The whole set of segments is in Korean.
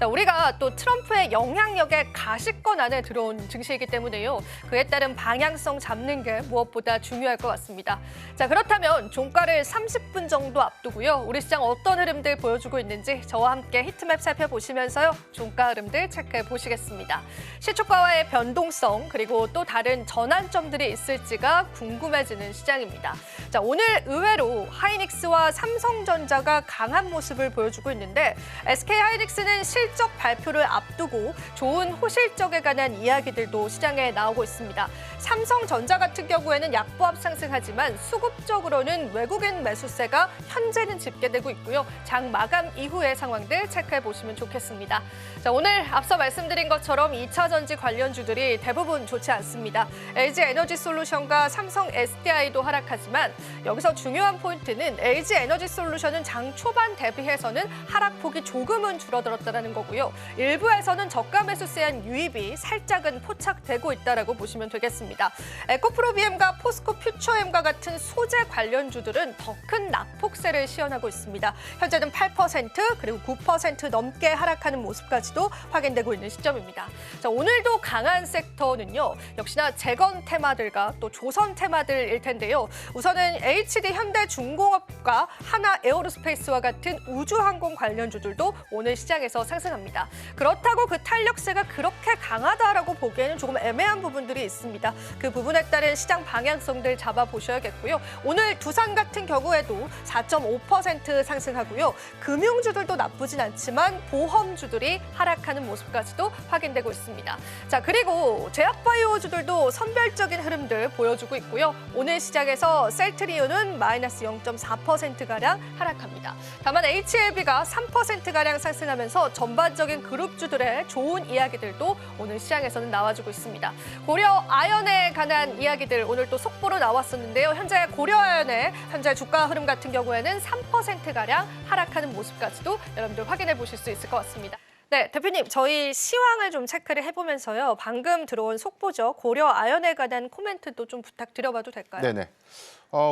자, 우리가 또 트럼프의 영향력에 가시권 안에 들어온 증시이기 때문에요. 그에 따른 방향성 잡는 게 무엇보다 중요할 것 같습니다. 자, 그렇다면 종가를 30분 정도 앞두고요. 우리 시장 어떤 흐름들 보여주고 있는지 저와 함께 히트맵 살펴보시면서요. 종가 흐름들 체크해 보시겠습니다. 시초가와의 변동성 그리고 또 다른 전환점들이 있을지가 궁금해지는 시장입니다. 자, 오늘 의외로 하이닉스와 삼성전자가 강한 모습을 보여주고 있는데 SK하이닉스는 실적 발표를 앞두고 좋은 호실적에 관한 이야기들도 시장에 나오고 있습니다. 삼성전자 같은 경우에는 약보합 상승하지만 수급적으로는 외국인 매수세가 현재는 집계되고 있고요. 장 마감 이후의 상황들 체크해 보시면 좋겠습니다. 자, 오늘 앞서 말씀드린 것처럼 2차 전지 관련주들이 대부분 좋지 않습니다. LG 에너지 솔루션과 삼성 SDI도 하락하지만 여기서 중요한 포인트는 LG 에너지 솔루션은 장 초반 대비해서는 하락폭이 조금은 줄어들었다는 거고요. 일부에서는 저가 매수세한 유입이 살짝은 포착되고 있다고 보시면 되겠습니다. 에코프로비엠과 포스코 퓨처엠과 같은 소재 관련주들은 더 큰 낙폭세를 시현하고 있습니다. 현재는 8% 그리고 9% 넘게 하락하는 모습까지도 확인되고 있는 시점입니다. 자, 오늘도 강한 섹터는요. 역시나 재건 테마들과 또 조선 테마들일 텐데요. 우선은 HD 현대중공업과 하나 에어로스페이스와 같은 우주항공 관련주들도 오늘 시장에서 상승합니다. 그렇다고 그 탄력세가 그렇게 강하다라고 보기에는 조금 애매한 부분들이 있습니다. 그 부분에 따른 시장 방향성들 잡아보셔야겠고요. 오늘 두산 같은 경우에도 4.5% 상승하고요. 금융주들도 나쁘진 않지만 보험주들이 하락하는 모습까지도 확인되고 있습니다. 자, 그리고 제약바이오주들도 선별적인 흐름들 보여주고 있고요. 오늘 시장에서 셀트리온은 마이너스 0.4%가량 하락합니다. 다만 HLB가 3%가량 상승하면서 전반적인 그룹주들의 좋은 이야기들도 오늘 시장에서는 나와주고 있습니다. 고려 아연에 관한 이야기들 오늘 또 속보로 나왔었는데요. 현재 고려 아연의 현재 주가 흐름 같은 경우에는 3%가량 하락하는 모습까지도 여러분들 확인해 보실 수 있을 것 같습니다. 네, 대표님, 저희 시황을 좀 체크를 해보면서요. 방금 들어온 속보죠. 고려 아연에 관한 코멘트도 좀 부탁드려봐도 될까요? 네네.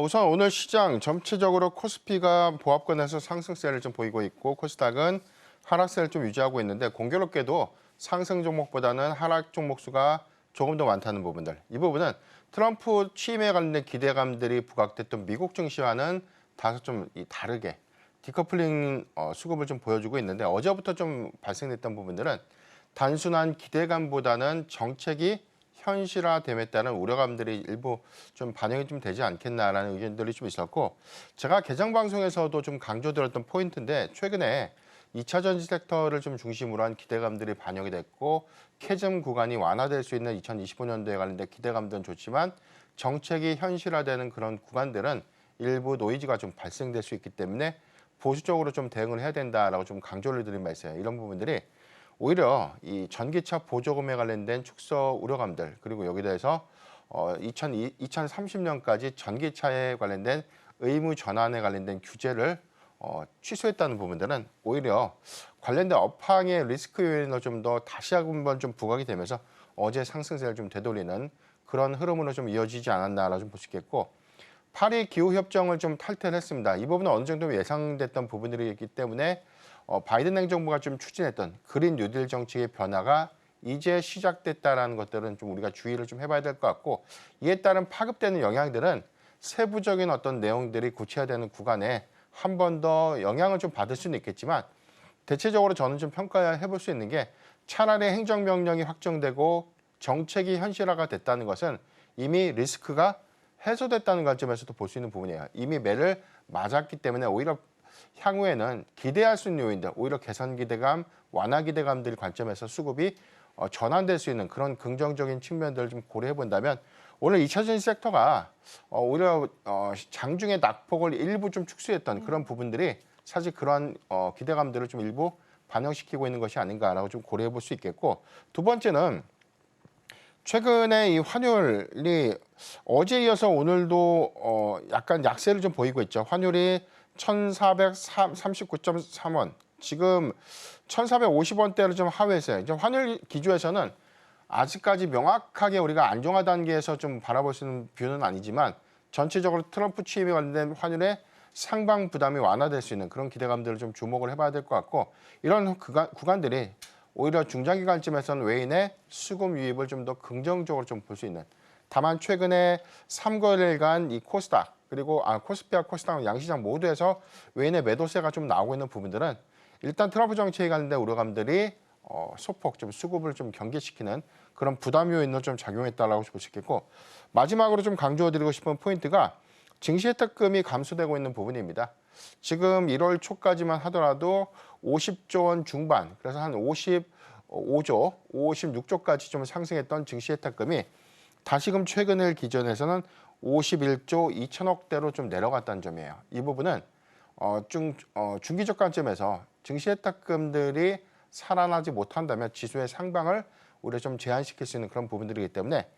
우선 오늘 시장 전체적으로 코스피가 보합권에서 상승세를 좀 보이고 있고 코스닥은 하락세를 좀 유지하고 있는데 공교롭게도 상승 종목보다는 하락 종목 수가 조금 더 많다는 부분들. 이 부분은 트럼프 취임에 관련된 기대감들이 부각됐던 미국 증시와는 다소 좀 다르게 디커플링 수급을 좀 보여주고 있는데 어제부터 좀 발생됐던 부분들은 단순한 기대감보다는 정책이 현실화됨에 따른 우려감들이 일부 좀 반영이 좀 되지 않겠나라는 의견들이 좀 있었고 제가 개장 방송에서도 좀 강조드렸던 포인트인데 최근에 2차 전지 섹터를 좀 중심으로 한 기대감들이 반영이 됐고 캐즘 구간이 완화될 수 있는 2025년도에 관련된 기대감들은 좋지만 정책이 현실화되는 그런 구간들은 일부 노이즈가 좀 발생될 수 있기 때문에 보수적으로 좀 대응을 해야 된다라고 좀 강조를 드린 바 있어요. 이런 부분들이 오히려 이 전기차 보조금에 관련된 축소 우려감들 그리고 여기 대해서 2030년까지 전기차에 관련된 의무 전환에 관련된 규제를 취소했다는 부분들은 오히려 관련된 업황의 리스크 요인으로 좀 더 다시 한번 좀 부각이 되면서 어제 상승세를 좀 되돌리는 그런 흐름으로 좀 이어지지 않았나라고 좀 볼 수 있겠고 파리 기후협정을 좀 탈퇴를 했습니다. 이 부분은 어느 정도 예상됐던 부분들이기 때문에 바이든 행정부가 좀 추진했던 그린 뉴딜 정책의 변화가 이제 시작됐다라는 것들은 좀 우리가 주의를 좀 해봐야 될 것 같고 이에 따른 파급되는 영향들은 세부적인 어떤 내용들이 구체화되는 구간에 한 번 더 영향을 좀 받을 수는 있겠지만 대체적으로 저는 좀 평가해 볼 수 있는 게 차라리 행정명령이 확정되고 정책이 현실화가 됐다는 것은 이미 리스크가 해소됐다는 관점에서도 볼 수 있는 부분이에요. 이미 매를 맞았기 때문에 오히려 향후에는 기대할 수 있는 요인들, 오히려 개선 기대감, 완화 기대감들 관점에서 수급이 전환될 수 있는 그런 긍정적인 측면들을 좀 고려해 본다면 오늘 2차 전지 섹터가 오히려 장중에 낙폭을 일부 좀 축소했던 그런 부분들이 사실 그러한 기대감들을 좀 일부 반영시키고 있는 것이 아닌가라고 좀 고려해 볼 수 있겠고 두 번째는 최근에 이 환율이 어제 이어서 오늘도 약간 약세를 좀 보이고 있죠. 환율이 1,439.3원, 지금 1,450원대를 좀 하회했어요. 이제 환율 기조에서는 아직까지 명확하게 우리가 안정화 단계에서 좀 바라볼 수 있는 뷰는 아니지만 전체적으로 트럼프 취임에 관련된 환율의 상방 부담이 완화될 수 있는 그런 기대감들을 좀 주목을 해봐야 될 것 같고 이런 구간들이 오히려 중장기간쯤에서는 외인의 수급 유입을 좀 더 긍정적으로 좀 볼 수 있는 다만 최근에 3거래일간 이 코스닥 그리고 코스피와 코스닥 양시장 모두에서 외인의 매도세가 좀 나오고 있는 부분들은 일단 트럼프 정책에 관련된 우려감들이 소폭 좀 수급을 좀 경계시키는 그런 부담 요인으로 좀 작용했다라고 볼 수 있겠고 마지막으로 좀 강조드리고 싶은 포인트가 증시 혜택금이 감소되고 있는 부분입니다. 지금 1월 초까지만 하더라도 50조 원 중반, 그래서 한 55조, 56조까지 좀 상승했던 증시 혜택금이 다시금 최근을 기준해서는 51조 2천억대로 좀 내려갔다는 점이에요. 이 부분은 중기적 관점에서 증시 혜택금들이 살아나지 못한다면 지수의 상방을 오히려 좀 제한시킬 수 있는 그런 부분들이기 때문에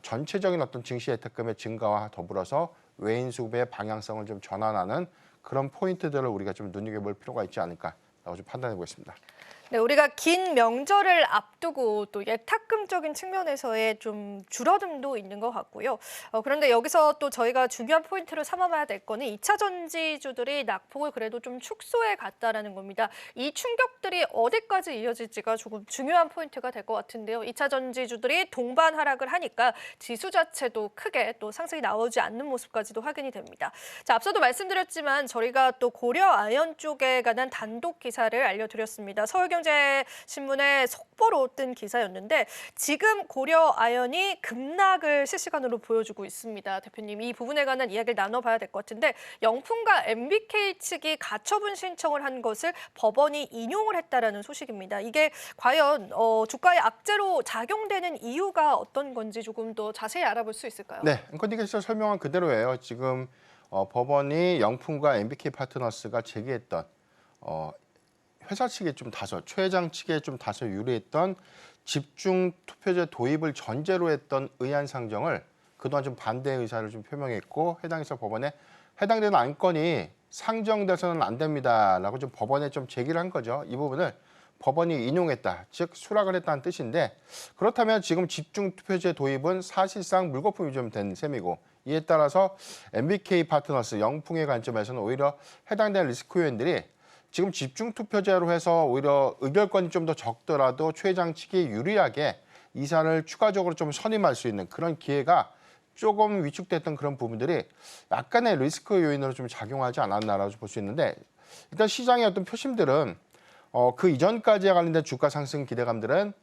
전체적인 어떤 증시 혜택금의 증가와 더불어서 외인 수급의 방향성을 좀 전환하는 그런 포인트들을 우리가 좀 눈여겨볼 필요가 있지 않을까라고 좀 판단해 보겠습니다. 네, 우리가 긴 명절을 앞두고 또 예탁금적인 측면에서의 좀 줄어듦도 있는 것 같고요. 그런데 여기서 또 저희가 중요한 포인트로 삼아봐야 될 거는 2차 전지주들이 낙폭을 그래도 좀 축소해 갔다라는 겁니다. 이 충격들이 어디까지 이어질지가 조금 중요한 포인트가 될 것 같은데요. 2차 전지주들이 동반 하락을 하니까 지수 자체도 크게 또 상승이 나오지 않는 모습까지도 확인이 됩니다. 자, 앞서도 말씀드렸지만 저희가 또 고려 아연 쪽에 관한 단독 기사를 알려드렸습니다. 서울경제신문에 속보로 뜬 기사였는데 지금 고려 아연이 급락을 실시간으로 보여주고 있습니다. 대표님, 이 부분에 관한 이야기를 나눠봐야 될 것 같은데 영풍과 MBK 측이 가처분 신청을 한 것을 법원이 인용을 했다라는 소식입니다. 이게 과연 주가의 악재로 작용되는 이유가 어떤 건지 조금 더 자세히 알아볼 수 있을까요? 네, 앵커님께서 설명한 그대로예요. 지금 법원이 영풍과 MBK 파트너스가 제기했던 회사 측에 좀 다소 최 회장 측에 좀 다소 유리했던 집중 투표제 도입을 전제로 했던 의안 상정을 그동안 좀 반대 의사를 좀 표명했고 해당해서 법원에 해당되는 안건이 상정돼서는 안 됩니다라고 좀 법원에 좀 제기를 한 거죠. 이 부분을 법원이 인용했다, 즉 수락을 했다는 뜻인데 그렇다면 지금 집중 투표제 도입은 사실상 물거품이 좀 된 셈이고 이에 따라서 MBK 파트너스 영풍의 관점에서는 오히려 해당되는 리스크 요인들이 지금 집중 투표제로 해서 오히려 의결권이 좀 더 적더라도 최 회장 측이 유리하게 이사를 추가적으로 좀 선임할 수 있는 그런 기회가 조금 위축됐던 그런 부분들이 약간의 리스크 요인으로 좀 작용하지 않았나라고 볼 수 있는데 일단 시장의 어떤 표심들은 그 이전까지와 관련된 주가 상승 기대감들은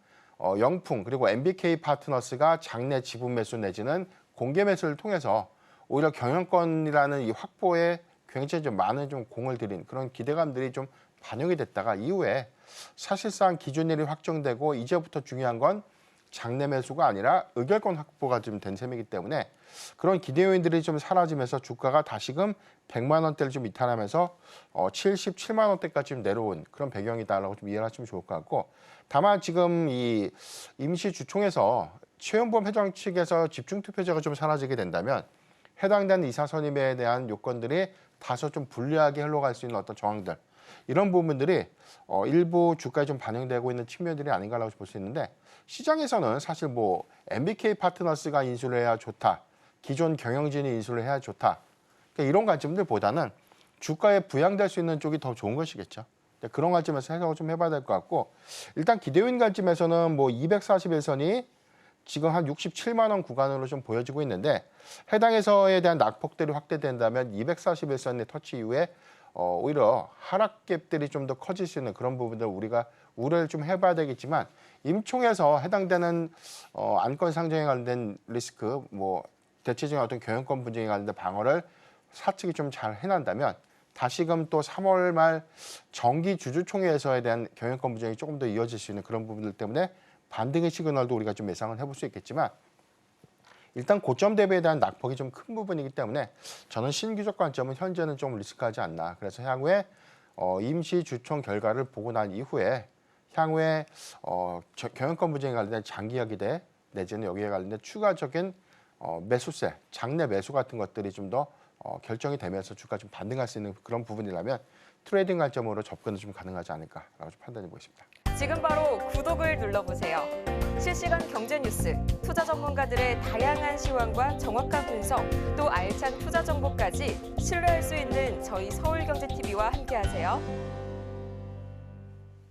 영풍 그리고 MBK 파트너스가 장내 지분 매수 내지는 공개 매수를 통해서 오히려 경영권이라는 이 확보에 굉장히 좀 많은 좀 공을 들인 그런 기대감들이 좀 반영이 됐다가 이후에 사실상 기준일이 확정되고 이제부터 중요한 건 장내 매수가 아니라 의결권 확보가 좀 된 셈이기 때문에 그런 기대 요인들이 좀 사라지면서 주가가 다시금 100만 원대를 좀 이탈하면서 77만 원대까지 좀 내려온 그런 배경이다라고 좀 이해를 하시면 좋을 것 같고 다만 지금 이 임시 주총에서 최연범 회장 측에서 집중 투표제가 좀 사라지게 된다면 해당되는 이사 선임에 대한 요건들이 다소 좀 불리하게 흘러갈 수 있는 어떤 정황들 이런 부분들이 일부 주가에 좀 반영되고 있는 측면들이 아닌가라고 볼 수 있는데 시장에서는 사실 뭐 MBK 파트너스가 인수를 해야 좋다, 기존 경영진이 인수를 해야 좋다 그러니까 이런 관점들보다는 주가에 부양될 수 있는 쪽이 더 좋은 것이겠죠. 그런 관점에서 해석을 좀 해봐야 될 것 같고 일단 기대요인 관점에서는 뭐 241선이 지금 한 67만 원 구간으로 좀 보여지고 있는데 해당에서에 대한 낙폭들이 확대된다면 241선의 터치 이후에 오히려 하락갭들이 좀 더 커질 수 있는 그런 부분들 우리가 우려를 좀 해봐야 되겠지만 임총에서 해당되는 안건 상정에 관련된 리스크, 뭐 대체적인 어떤 경영권 분쟁에 관련된 방어를 사측이 좀 잘 해낸다면 다시금 또 3월 말 정기 주주총회에서에 대한 경영권 분쟁이 조금 더 이어질 수 있는 그런 부분들 때문에 반등의 시그널도 우리가 좀 예상을 해볼 수 있겠지만 일단 고점 대비에 대한 낙폭이 좀 큰 부분이기 때문에 저는 신규적 관점은 현재는 좀 리스크하지 않나. 그래서 향후에 임시 주총 결과를 보고 난 이후에 향후에 경영권 분쟁에 관련된 장기화 기대 내지는 여기에 관련된 추가적인 매수세, 장내 매수 같은 것들이 좀 더 결정이 되면서 주가 좀 반등할 수 있는 그런 부분이라면 트레이딩 관점으로 접근은 좀 가능하지 않을까라고 좀 판단해 보겠습니다. 지금 바로 구독을 눌러보세요. 실시간 경제 뉴스, 투자 전문가들의 다양한 시황과 정확한 분석, 또 알찬 투자 정보까지 신뢰할 수 있는 저희 서울경제TV와 함께하세요.